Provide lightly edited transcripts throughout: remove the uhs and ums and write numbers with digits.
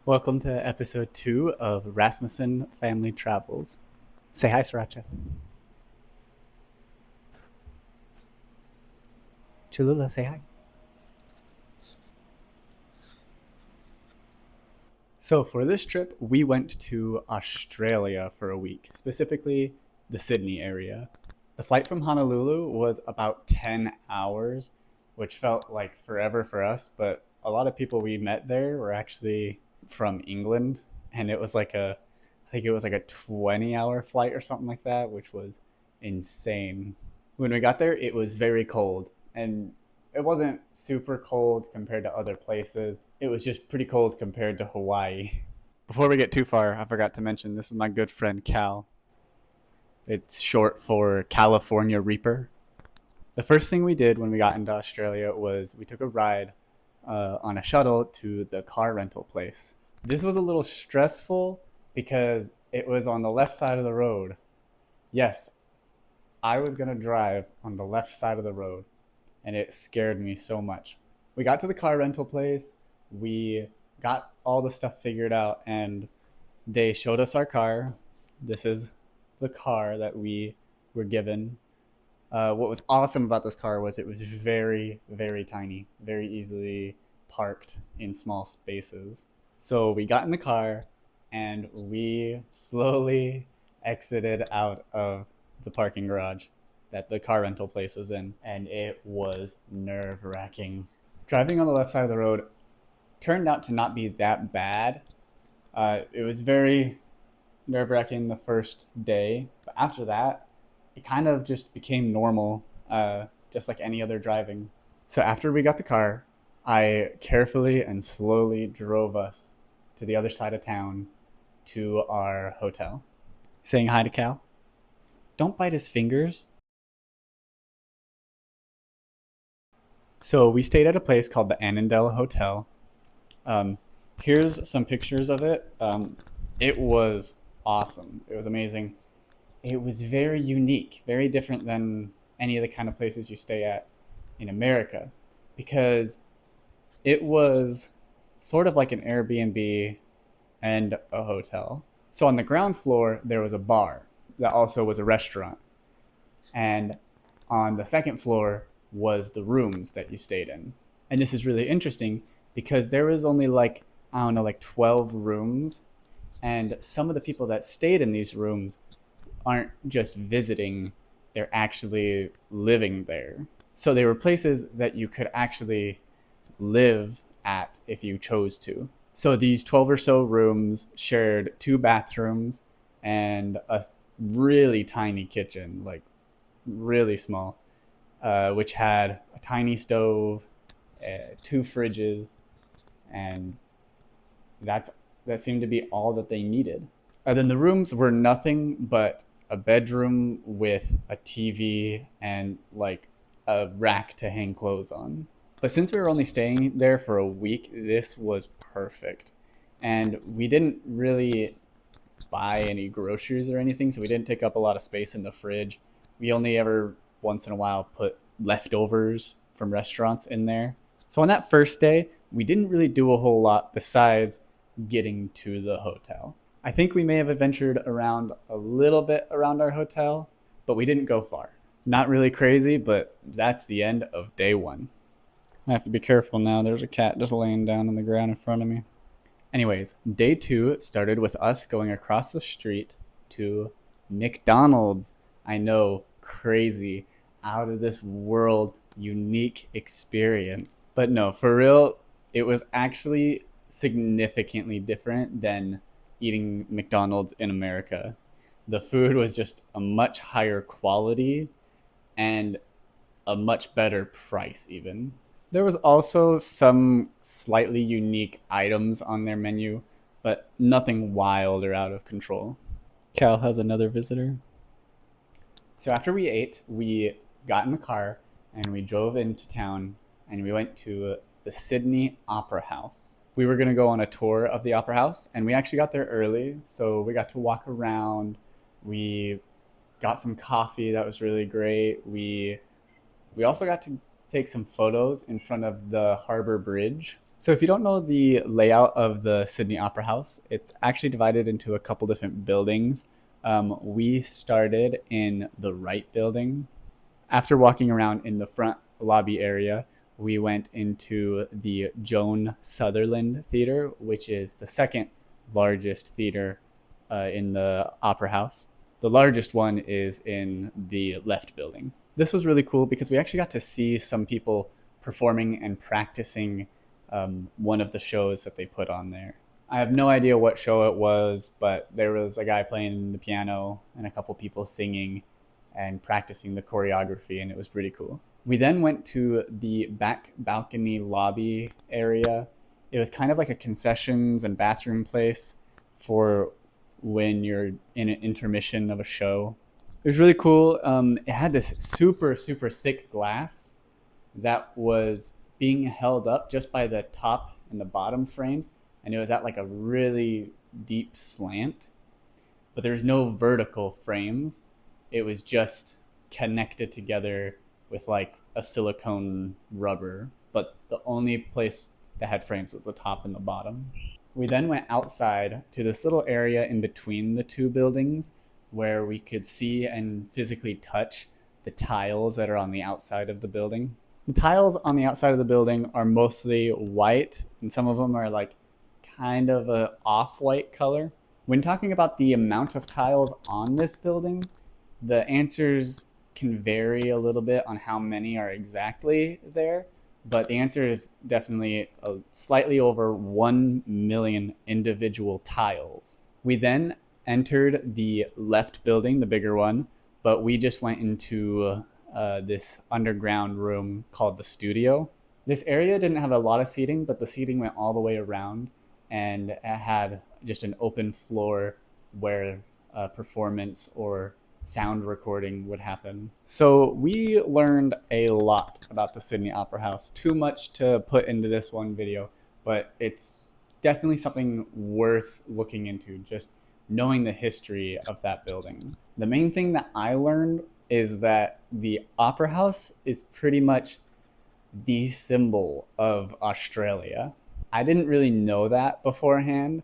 Welcome to episode 2 of Rasmussen Family Travels. Say hi, Sriracha. Cholula, say hi. So, for this trip, we went to Australia for a week, specifically the Sydney area. The flight from Honolulu was about 10 hours, which felt like forever for us, but a lot of people we met there were actually from England, and I think it was like a 20-hour flight or something like that, which was insane. When we got there, it was very cold, and it wasn't super cold compared to other places. It was just pretty cold compared to Hawaii. Before we get too far, I forgot to mention this is my good friend Cal. It's short for California Reaper. The first thing we did when we got into Australia was we took a ride on a shuttle to the car rental place. This was a little stressful because it was on the left side of the road. Yes, I was going to drive on the left side of the road, and it scared me so much. We got to the car rental place, we got all the stuff figured out, and they showed us our car. This is the car that we were given. What was awesome about this car was it was very, very tiny, very easily parked in small spaces. So we got in the car and we slowly exited out of the parking garage that the car rental place was in, and it was nerve wracking. Driving on the left side of the road turned out to not be that bad. It was very nerve wracking the first day, but after that, it kind of just became normal, just like any other driving. So after we got the car, I carefully and slowly drove us to the other side of town to our hotel. Saying hi to Cal. Don't bite his fingers. So we stayed at a place called the Annandale Hotel. Um, Here's some pictures of it. It was awesome. It was amazing. It was very unique, very different than any of the kind of places you stay at in America, because it was sort of like an Airbnb and a hotel. So on the ground floor, there was a bar that also was a restaurant. And on the second floor was the rooms that you stayed in. And this is really interesting because there was only like, I don't know, like 12 rooms. And some of the people that stayed in these rooms aren't just visiting, they're actually living there. So they were places that you could actually live at if you chose to. So these 12 or so rooms shared two bathrooms and a really tiny kitchen, like really small, which had a tiny stove, two fridges, and that's that seemed to be all that they needed. And then the rooms were nothing but a bedroom with a TV and like a rack to hang clothes on. But since we were only staying there for a week, this was perfect. And we didn't really buy any groceries or anything, so we didn't take up a lot of space in the fridge. We only ever once in a while put leftovers from restaurants in there. So on that first day, we didn't really do a whole lot besides getting to the hotel. I think we may have adventured around a little bit around our hotel, but we didn't go far. Not really crazy, but that's the end of day one. I have to be careful now. There's a cat just laying down on the ground in front of me. Anyways, day two started with us going across the street to McDonald's. I know, crazy, out of this world, unique experience. But no, for real, it was actually significantly different than eating McDonald's in America. The food was just a much higher quality and a much better price, even. There was also some slightly unique items on their menu, but nothing wild or out of control. Cal has another visitor. So after we ate, we got in the car and we drove into town and we went to the Sydney Opera House. We were going to go on a tour of the Opera House, and we actually got there early, so we got to walk around. We got some coffee that was really great. We also got to take some photos in front of the Harbor Bridge. So if you don't know the layout of the Sydney Opera House, it's actually divided into a couple different buildings. We started in the right building. After walking around in the front lobby area, we went into the Joan Sutherland Theater, which is the second largest theater in the Opera House. The largest one is in the left building. This was really cool because we actually got to see some people performing and practicing one of the shows that they put on there. I have no idea what show it was, but there was a guy playing the piano and a couple people singing and practicing the choreography, and it was pretty cool. We then went to the back balcony lobby area. It was kind of like a concessions and bathroom place for when you're in an intermission of a show. It was really cool. It had this super thick glass that was being held up just by the top and the bottom frames, and it was at like a really deep slant, but there's no vertical frames. It was just connected together with like a silicone rubber, but the only place that had frames was the top and the bottom. We then went outside to this little area in between the two buildings where we could see and physically touch the tiles that are on the outside of the building. The tiles on the outside of the building are mostly white, and some of them are like kind of a off-white color. When talking about the amount of tiles on this building, the answers can vary a little bit on how many are exactly there, but the answer is definitely slightly over 1 million individual tiles. We then entered the left building, the bigger one, but we just went into this underground room called the studio. This area didn't have a lot of seating, but the seating went all the way around, and it had just an open floor where performance or sound recording would happen. So we learned a lot about the Sydney Opera House. Too much to put into this one video, but it's definitely something worth looking into, just knowing the history of that building. The main thing that I learned is that the Opera House is pretty much the symbol of Australia. I didn't really know that beforehand,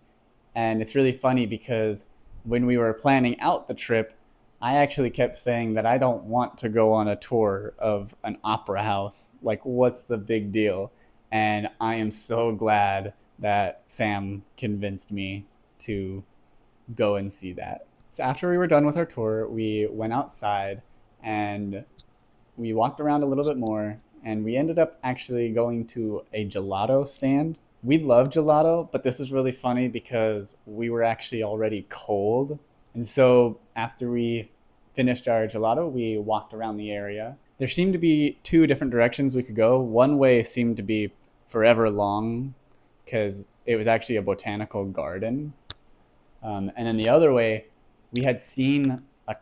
and it's really funny because when we were planning out the trip, I actually kept saying that I don't want to go on a tour of an opera house. Like, what's the big deal? And I am so glad that Sam convinced me to go and see that. So after we were done with our tour, we went outside and we walked around a little bit more, and we ended up actually going to a gelato stand. We love gelato, but this is really funny because we were actually already cold. And so after we finished our gelato, we walked around the area. There seemed to be two different directions we could go. One way seemed to be forever long because it was actually a botanical garden. And then the other way, we had seen a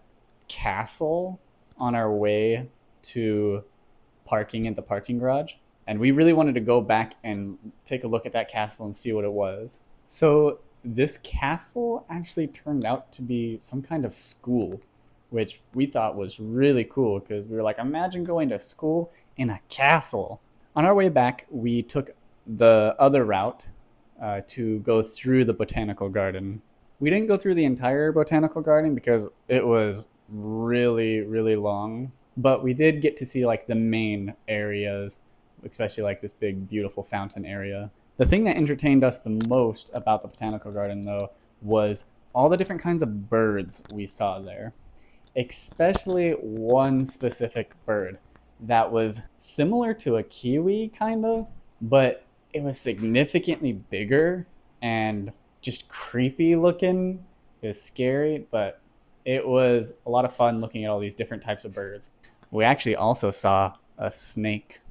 castle on our way to parking at the parking garage. And we really wanted to go back and take a look at that castle and see what it was. So this castle actually turned out to be some kind of school, which we thought was really cool because we were like, imagine going to school in a castle. On our way back, we took the other route to go through the botanical garden. We didn't go through the entire botanical garden because it was really long, but we did get to see like the main areas, especially like this big beautiful fountain area. The thing that entertained us the most about the botanical garden though was all the different kinds of birds we saw there, especially one specific bird that was similar to a kiwi kind of, but it was significantly bigger and just creepy looking. It was scary, but it was a lot of fun looking at all these different types of birds. We actually also saw a snake.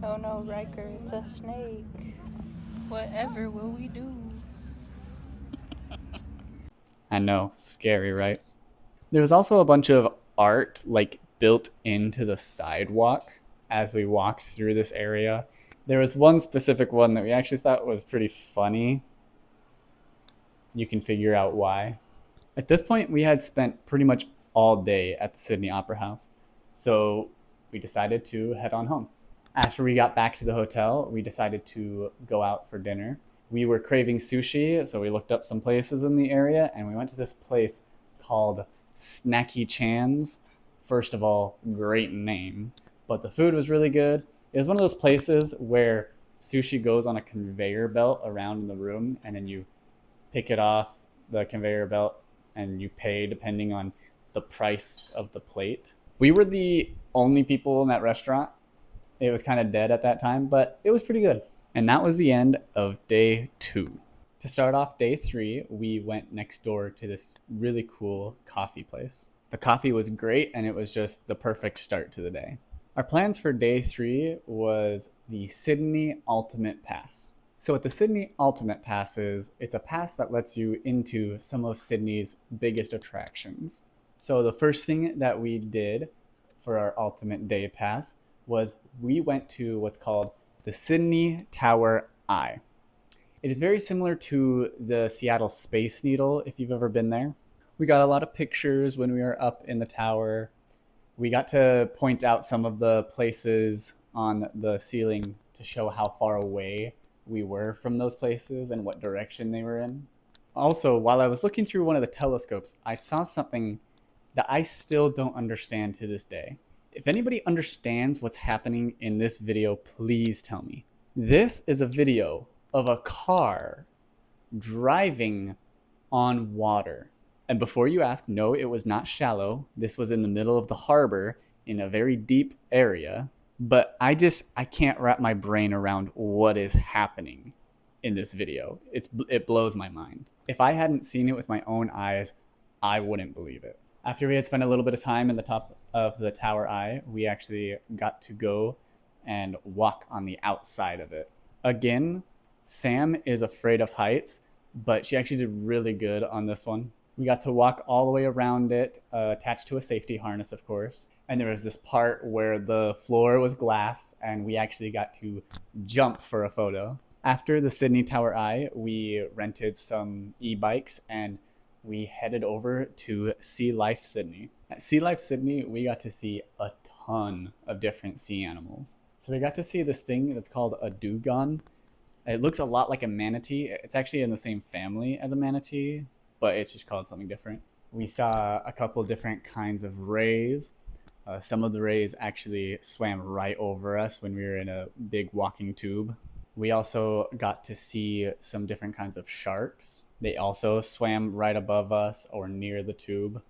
Oh no, Riker, it's a snake. Whatever will we do? I know, scary, right? There was also a bunch of art like built into the sidewalk as we walked through this area. There was one specific one that we actually thought was pretty funny. You can figure out why. At this point, we had spent pretty much all day at the Sydney Opera House, so we decided to head on home. After we got back to the hotel, we decided to go out for dinner. We were craving sushi, so we looked up some places in the area and we went to this place called Snacky Chan's. First of all, great name, but the food was really good. It was one of those places where sushi goes on a conveyor belt around the room and then you pick it off the conveyor belt and you pay depending on the price of the plate. We were the only people in that restaurant. It was kind of dead at that time, but it was pretty good. And that was the end of day 2. To start off day 3, we went next door to this really cool coffee place. The coffee was great and it was just the perfect start to the day. Our plans for day 3 was the Sydney Ultimate Pass. So what the Sydney Ultimate Pass is, it's a pass that lets you into some of Sydney's biggest attractions. So the first thing that we did for our Ultimate Day Pass was we went to what's called the Sydney Tower Eye. It is very similar to the Seattle Space Needle, if you've ever been there. We got a lot of pictures when we were up in the tower. We got to point out some of the places on the ceiling to show how far away we were from those places and what direction they were in. Also, while I was looking through one of the telescopes, I saw something that I still don't understand to this day. If anybody understands what's happening in this video, please tell me. This is a video of a car driving on water. And before you ask, no, it was not shallow. This was in the middle of the harbor in a very deep area. But I can't wrap my brain around what is happening in this video. It blows my mind. If I hadn't seen it with my own eyes, I wouldn't believe it. After we had spent a little bit of time in the top of the tower eye, we actually got to go and walk on the outside of it. Again, Sam is afraid of heights, but she actually did really good on this one. We got to walk all the way around it, attached to a safety harness, of course. And there was this part where the floor was glass, and we actually got to jump for a photo. After the Sydney Tower Eye, we rented some e-bikes, and we headed over to Sea Life Sydney. At Sea Life Sydney, we got to see a ton of different sea animals. So we got to see this thing that's called a dugong. It looks a lot like a manatee. It's actually in the same family as a manatee, but it's just called something different. We saw a couple different kinds of rays. Some of the rays actually swam right over us when we were in a big walking tube. We also got to see some different kinds of sharks. They also swam right above us or near the tube.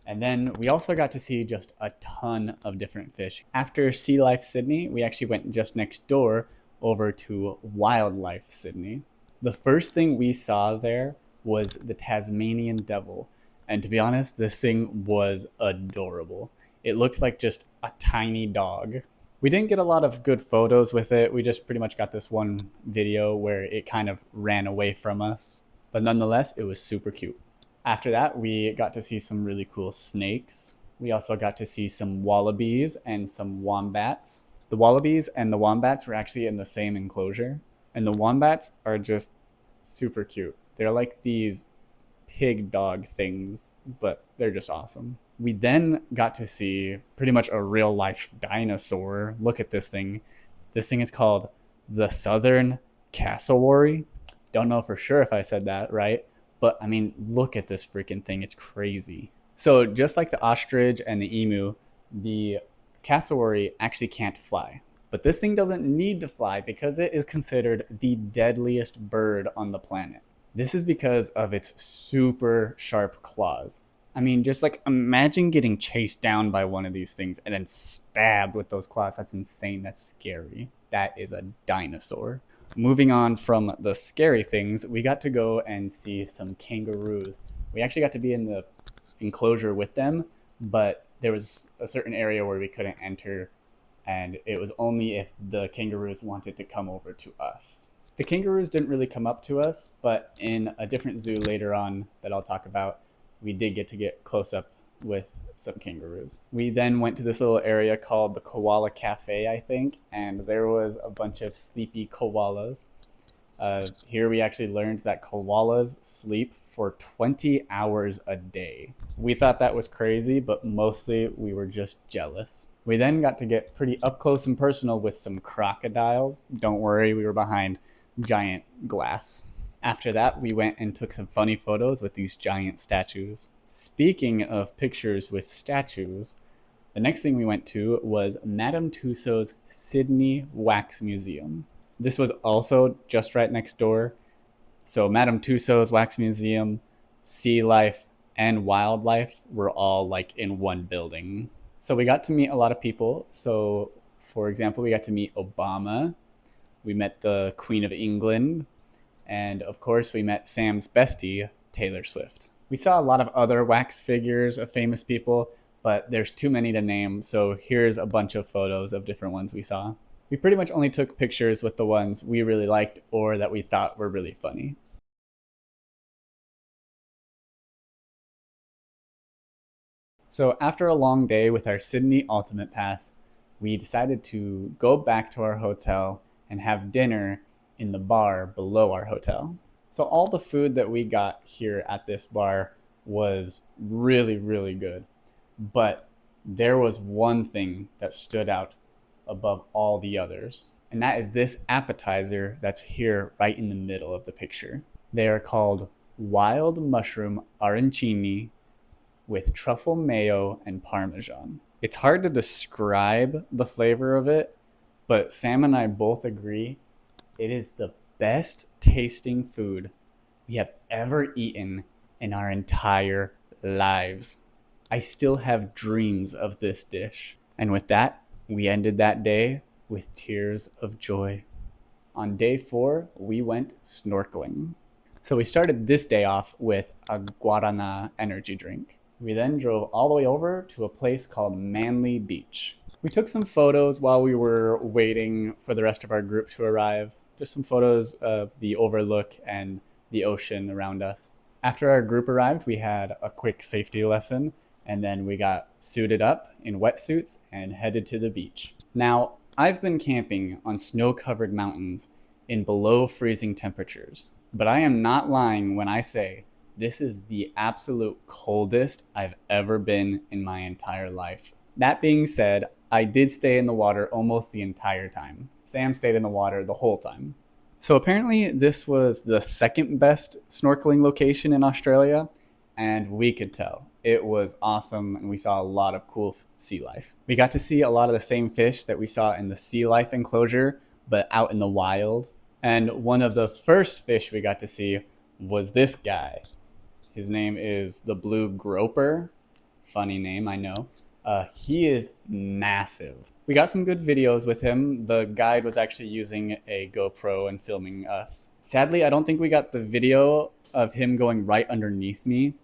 And then we also got to see just a ton of different fish. After Sea Life Sydney, we actually went just next door over to Wildlife Sydney. The first thing we saw there was the Tasmanian devil. And to be honest, this thing was adorable. It looked like just a tiny dog. We didn't get a lot of good photos with it. We just pretty much got this one video where it kind of ran away from us. But nonetheless, it was super cute. After that, we got to see some really cool snakes. We also got to see some wallabies and some wombats. The wallabies and the wombats were actually in the same enclosure. And the wombats are just super cute. They're like these pig dog things, but they're just awesome. We then got to see pretty much a real life dinosaur. Look at this thing. This thing is called the Southern Cassowary. Don't know for sure if I said that right, but I mean, look at this freaking thing. It's crazy. So just like the ostrich and the emu, the cassowary actually can't fly. But this thing doesn't need to fly because it is considered the deadliest bird on the planet. This is because of its super sharp claws. I mean, just like imagine getting chased down by one of these things and then stabbed with those claws. That's insane. That's scary. That is a dinosaur. Moving on from the scary things, we got to go and see some kangaroos. We actually got to be in the enclosure with them, but there was a certain area where we couldn't enter, and it was only if the kangaroos wanted to come over to us. The kangaroos didn't really come up to us, but in a different zoo later on that I'll talk about, we did get to get close up with some kangaroos. We then went to this little area called the Koala Cafe, I think, and there was a bunch of sleepy koalas. Here we actually learned that koalas sleep for 20 hours a day. We thought that was crazy, but mostly we were just jealous. We then got to get pretty up close and personal with some crocodiles. Don't worry, we were behind giant glass. After that, we went and took some funny photos with these giant statues. Speaking of pictures with statues, the next thing we went to was Madame Tussauds Sydney Wax Museum. This was also just right next door. So Madame Tussauds Wax Museum, Sea Life, and Wildlife were all like in one building. So we got to meet a lot of people. So, for example, we got to meet Obama. We met the Queen of England. And of course, we met Sam's bestie, Taylor Swift. We saw a lot of other wax figures of famous people, but there's too many to name. So here's a bunch of photos of different ones we saw. We pretty much only took pictures with the ones we really liked or that we thought were really funny. So after a long day with our Sydney Ultimate Pass, we decided to go back to our hotel and have dinner in the bar below our hotel. So all the food that we got here at this bar was really, really good. But there was one thing that stood out above all the others, and that is this appetizer that's here right in the middle of the picture. They are called wild mushroom arancini with truffle mayo and parmesan. It's hard to describe the flavor of it, but Sam and I both agree it is the best tasting food we have ever eaten in our entire lives. I still have dreams of this dish. And with that, we ended that day with tears of joy. On day 4, we went snorkeling. So we started this day off with a Guarana energy drink. We then drove all the way over to a place called Manly Beach. We took some photos while we were waiting for the rest of our group to arrive. Just some photos of the overlook and the ocean around us. After our group arrived, we had a quick safety lesson, and then we got suited up in wetsuits and headed to the beach. Now, I've been camping on snow-covered mountains in below freezing temperatures, but I am not lying when I say this is the absolute coldest I've ever been in my entire life. That being said, I did stay in the water almost the entire time. Sam stayed in the water the whole time. So apparently this was the second best snorkeling location in Australia, and we could tell. It was awesome, and we saw a lot of cool sea life. We got to see a lot of the same fish that we saw in the sea life enclosure, but out in the wild. And one of the first fish we got to see was this guy. His name is the blue groper. Funny name, I know. He is massive. We got some good videos with him. The guide was actually using a GoPro and filming us. Sadly, I don't think we got the video of him going right underneath me,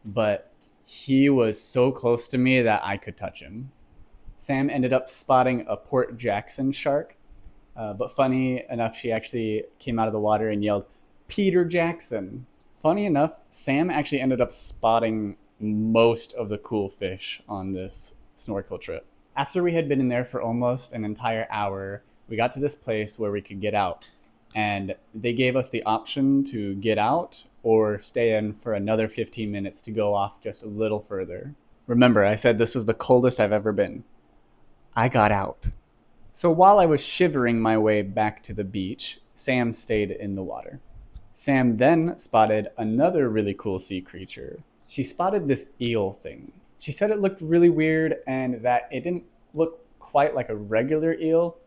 but he was so close to me that I could touch him. Sam ended up spotting a Port Jackson shark, but funny enough, she actually came out of the water and yelled, "Peter Jackson." Funny enough, Sam actually ended up spotting most of the cool fish on this snorkel trip. After we had been in there for almost an entire hour, we got to this place where we could get out. And they gave us the option to get out or stay in for another 15 minutes to go off just a little further. Remember, I said this was the coldest I've ever been. I got out. So while I was shivering my way back to the beach, Sam stayed in the water. Sam then spotted another really cool sea creature. She spotted this eel thing. She said it looked really weird and that it didn't look quite like a regular eel.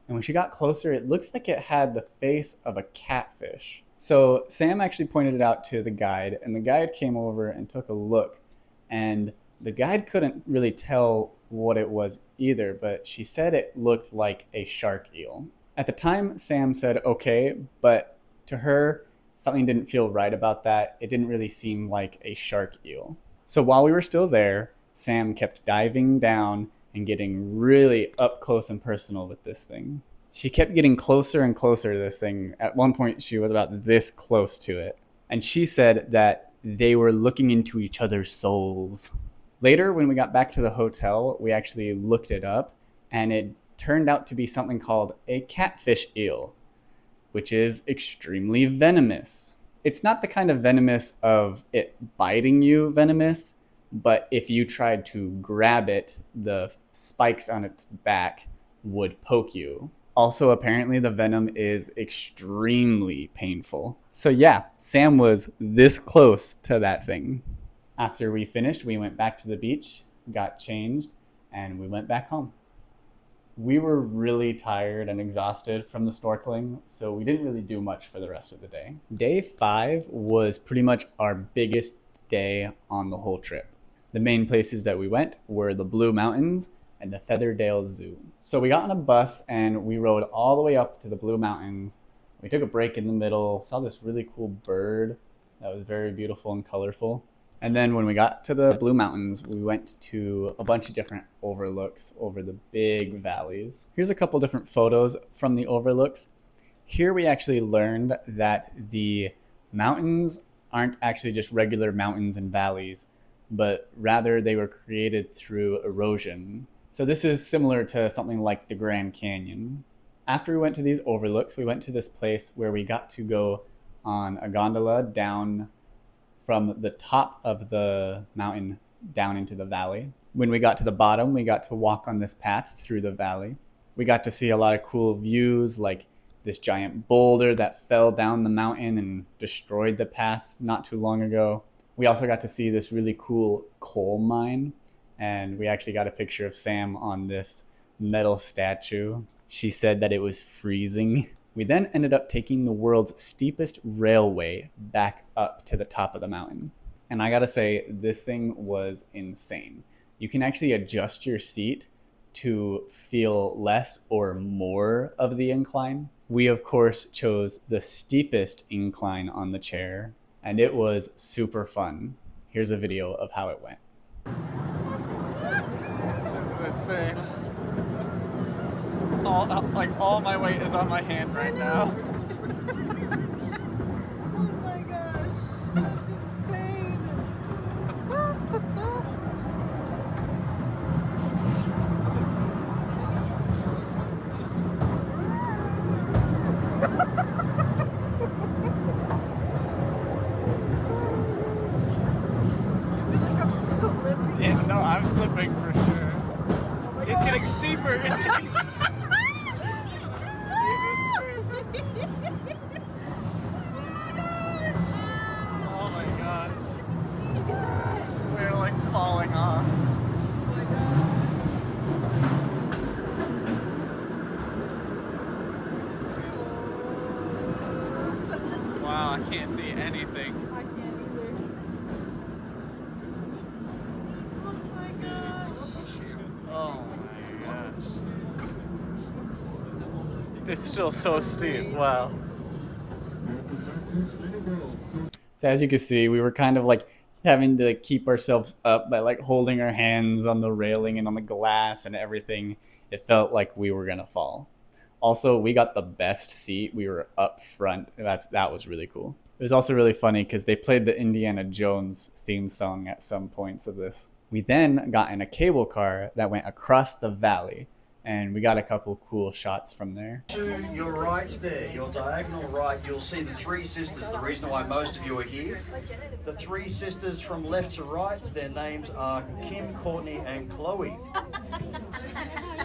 And when she got closer, it looked like it had the face of a catfish. So Sam actually pointed it out to the guide, and the guide came over and took a look. And the guide couldn't really tell what it was either, but she said it looked like a shark eel. At the time, Sam said okay, but to her, something didn't feel right about that. It didn't really seem like a shark eel. So while we were still there, Sam kept diving down and getting really up close and personal with this thing. She kept getting closer and closer to this thing. At one point, she was about this close to it. And she said that they were looking into each other's souls. Later, when we got back to the hotel, we actually looked it up, and it turned out to be something called a catfish eel, which is extremely venomous. It's not the kind of venomous of it biting you venomous, but if you tried to grab it, the spikes on its back would poke you. Also, apparently, the venom is extremely painful. So, yeah, Sam was this close to that thing. After we finished, we went back to the beach, got changed, and we went back home. We were really tired and exhausted from the snorkeling, so we didn't really do much for the rest of the day. Day 5 was pretty much our biggest day on the whole trip. The main places that we went were the Blue Mountains and the Featherdale Zoo. So we got on a bus and we rode all the way up to the Blue Mountains. We took a break in the middle, saw this really cool bird that was very beautiful and colorful. And then when we got to the Blue Mountains, we went to a bunch of different overlooks over the big valleys. Here's a couple different photos from the overlooks. Here we actually learned that the mountains aren't actually just regular mountains and valleys, but rather they were created through erosion. So this is similar to something like the Grand Canyon. After we went to these overlooks, we went to this place where we got to go on a gondola down from the top of the mountain down into the valley. When we got to the bottom, we got to walk on this path through the valley. We got to see a lot of cool views, like this giant boulder that fell down the mountain and destroyed the path not too long ago. We also got to see this really cool coal mine, and we actually got a picture of Sam on this metal statue. She said that it was freezing. We then ended up taking the world's steepest railway back up to the top of the mountain. And I gotta say, this thing was insane. You can actually adjust your seat to feel less or more of the incline. We, of course, chose the steepest incline on the chair, and it was super fun. Here's a video of how it went. This is insane. All my weight is on my hand right now. Oh my gosh, that's insane. I feel like I'm slipping. Yeah, no, I'm slipping for sure. Oh my It's gosh. getting steeper. It's getting steeper. Oh my gosh. We're like falling off. Wow, I can't see anything. I can't either. Oh my gosh. Oh my gosh. It's still so steep. Wow. So as you can see, we were kind of like having to keep ourselves up by like holding our hands on the railing and on the glass and everything. It felt like we were gonna fall. Also, we got the best seat. We were up front. That was really cool. It was also really funny because they played the Indiana Jones theme song at some points of this. We then got in a cable car that went across the valley, and we got a couple cool shots from there. To your right there, your diagonal right, you'll see the three sisters. The reason why most of you are here. The three sisters from left to right, their names are Kim, Courtney, and Chloe.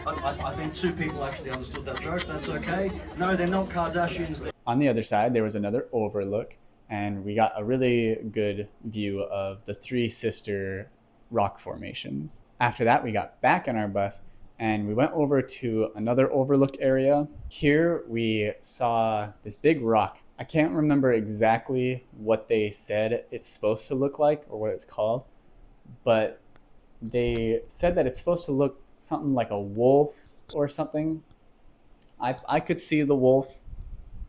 I think two people actually understood that joke. That's okay. No, they're not Kardashians. On the other side, there was another overlook, and we got a really good view of the three sister rock formations. After that, we got back on our bus and we went over to another overlook area. Here we saw this big rock. I can't remember exactly what they said it's supposed to look like or what it's called, but they said that it's supposed to look something like a wolf or something. I could see the wolf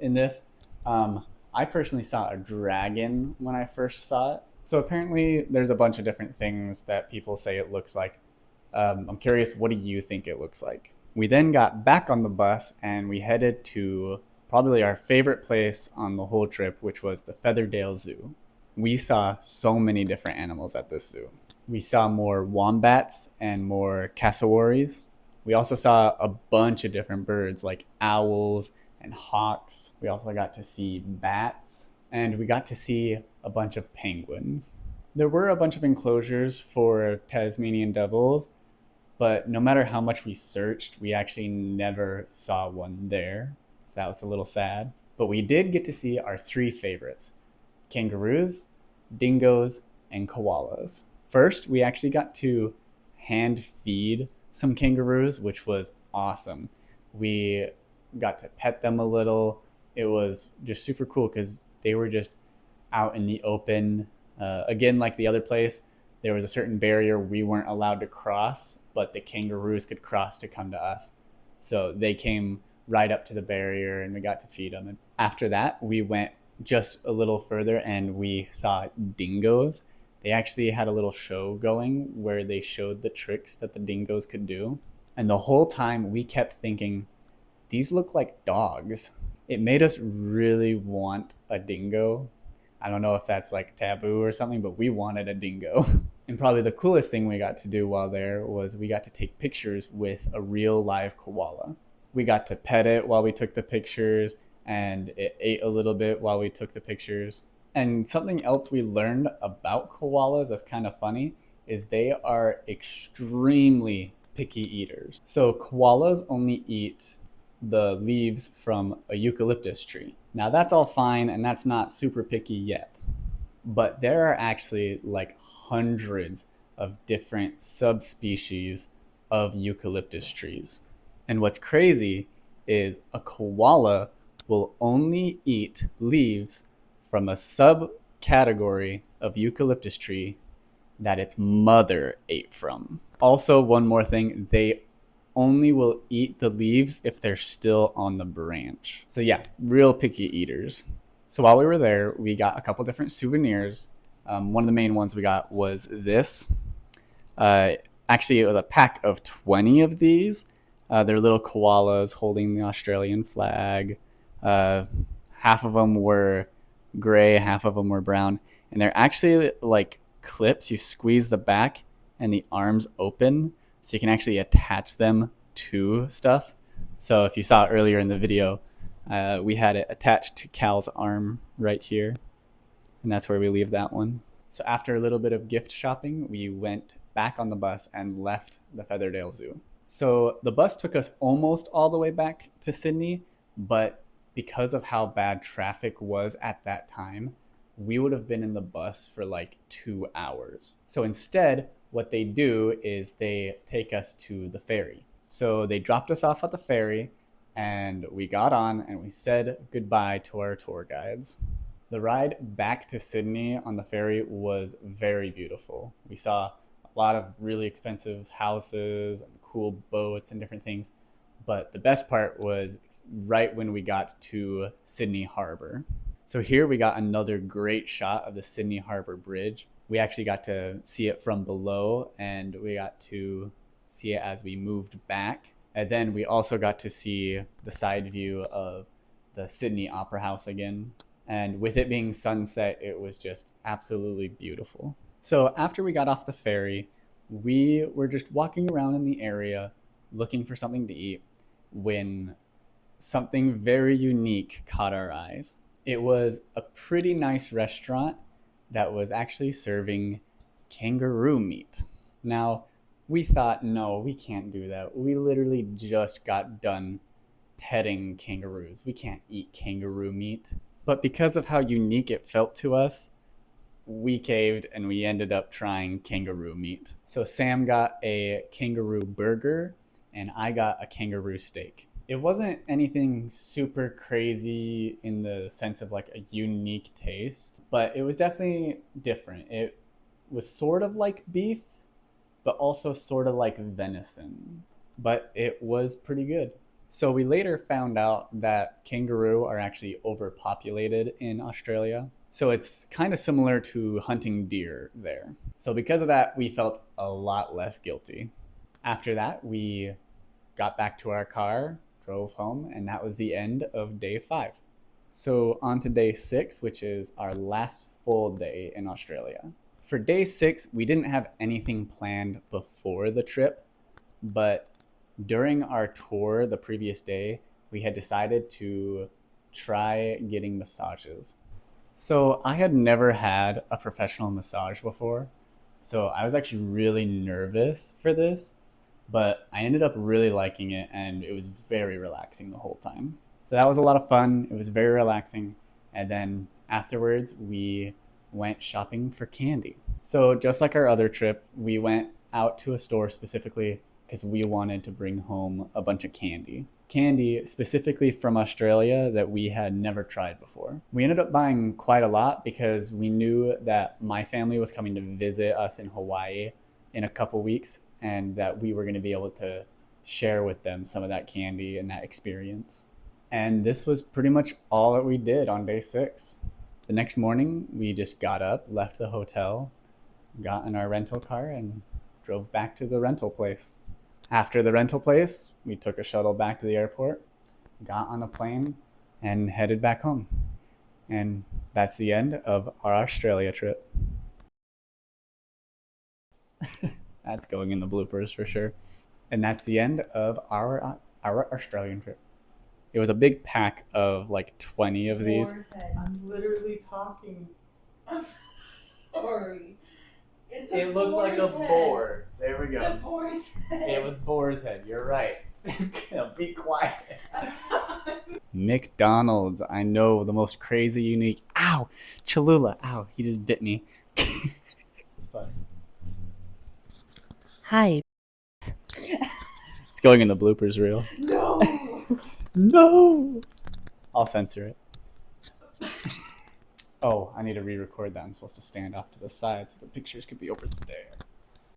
in this. I personally saw a dragon when I first saw it. So apparently there's a bunch of different things that people say it looks like. I'm curious, what do you think it looks like? We then got back on the bus and we headed to probably our favorite place on the whole trip, which was the Featherdale Zoo. We saw so many different animals at this zoo. We saw more wombats and more cassowaries. We also saw a bunch of different birds like owls and hawks. We also got to see bats, and we got to see a bunch of penguins. There were a bunch of enclosures for Tasmanian devils, but no matter how much we searched, we actually never saw one there. So that was a little sad. But we did get to see our three favorites: kangaroos, dingoes, and koalas. First, we actually got to hand feed some kangaroos, which was awesome. We got to pet them a little. It was just super cool because they were just out in the open. Again, like the other place, there was a certain barrier we weren't allowed to cross, but the kangaroos could cross to come to us. So they came right up to the barrier and we got to feed them. And after that, we went just a little further and we saw dingoes. They actually had a little show going where they showed the tricks that the dingoes could do. And the whole time we kept thinking, these look like dogs. It made us really want a dingo. I don't know if that's like taboo or something, but we wanted a dingo. And probably the coolest thing we got to do while there was we got to take pictures with a real live koala. We got to pet it while we took the pictures, and it ate a little bit while we took the pictures. And something else we learned about koalas that's kind of funny is they are extremely picky eaters. So koalas only eat the leaves from a eucalyptus tree. Now that's all fine and that's not super picky yet. But there are actually like hundreds of different subspecies of eucalyptus trees. And what's crazy is a koala will only eat leaves from a subcategory of eucalyptus tree that its mother ate from. Also, one more thing, they only will eat the leaves if they're still on the branch. So yeah, real picky eaters. So while we were there, we got a couple different souvenirs. One of the main ones we got was this. Actually, it was a pack of 20 of these. They're little koalas holding the Australian flag. Half of them were gray, half of them were brown. And they're actually like clips. You squeeze the back and the arms open so you can actually attach them to stuff. So if you saw earlier in the video, we had it attached to Cal's arm right here, and that's where we leave that one. So after a little bit of gift shopping, we went back on the bus and left the Featherdale Zoo. So the bus took us almost all the way back to Sydney, but because of how bad traffic was at that time, we would have been in the bus for like 2 hours. So instead, what they do is they take us to the ferry. So they dropped us off at the ferry and we got on and we said goodbye to our tour guides. The ride back to Sydney on the ferry was very beautiful. We saw a lot of really expensive houses and cool boats and different things. But the best part was right when we got to Sydney Harbor. So here we got another great shot of the Sydney Harbor Bridge. We actually got to see it from below and we got to see it as we moved back. And then we also got to see the side view of the Sydney Opera House again. And with it being sunset, it was just absolutely beautiful. So after we got off the ferry, we were just walking around in the area looking for something to eat when something very unique caught our eyes. It was a pretty nice restaurant that was actually serving kangaroo meat. Now, we thought, no, we can't do that. We literally just got done petting kangaroos. We can't eat kangaroo meat. But because of how unique it felt to us, we caved and we ended up trying kangaroo meat. So Sam got a kangaroo burger and I got a kangaroo steak. It wasn't anything super crazy in the sense of like a unique taste, but it was definitely different. It was sort of like beef, but also sort of like venison, but it was pretty good. So we later found out that kangaroo are actually overpopulated in Australia. So it's kind of similar to hunting deer there. So because of that, we felt a lot less guilty. After that, we got back to our car, drove home, and that was the end of day 5. So on to day 6, which is our last full day in Australia. For day 6, we didn't have anything planned before the trip, but during our tour the previous day, we had decided to try getting massages. So I had never had a professional massage before. So I was actually really nervous for this, but I ended up really liking it and it was very relaxing the whole time. So that was a lot of fun. It was very relaxing. And then afterwards, we went shopping for candy. So just like our other trip, we went out to a store specifically because we wanted to bring home a bunch of candy. Candy specifically from Australia that we had never tried before. We ended up buying quite a lot because we knew that my family was coming to visit us in Hawaii in a couple weeks and that we were going to be able to share with them some of that candy and that experience. And this was pretty much all that we did on day 6. The next morning, we just got up, left the hotel, got in our rental car, and drove back to the rental place. After the rental place, we took a shuttle back to the airport, got on a plane, and headed back home. And that's the end of our Australia trip. That's going in the bloopers for sure. And that's the end of our Australian trip. It was a big pack of like 20 of these. I'm literally talking. Sorry. It looked like a boar. There we go. It's a boar's head. It was boar's head. You're right. Be quiet. McDonald's. I know, the most crazy, unique. Ow, Cholula. Ow, he just bit me. It's fun. Hi. It's going in the bloopers reel. No. No. I'll censor it. Oh, I need to re-record that. I'm supposed to stand off to the side so the pictures could be over there.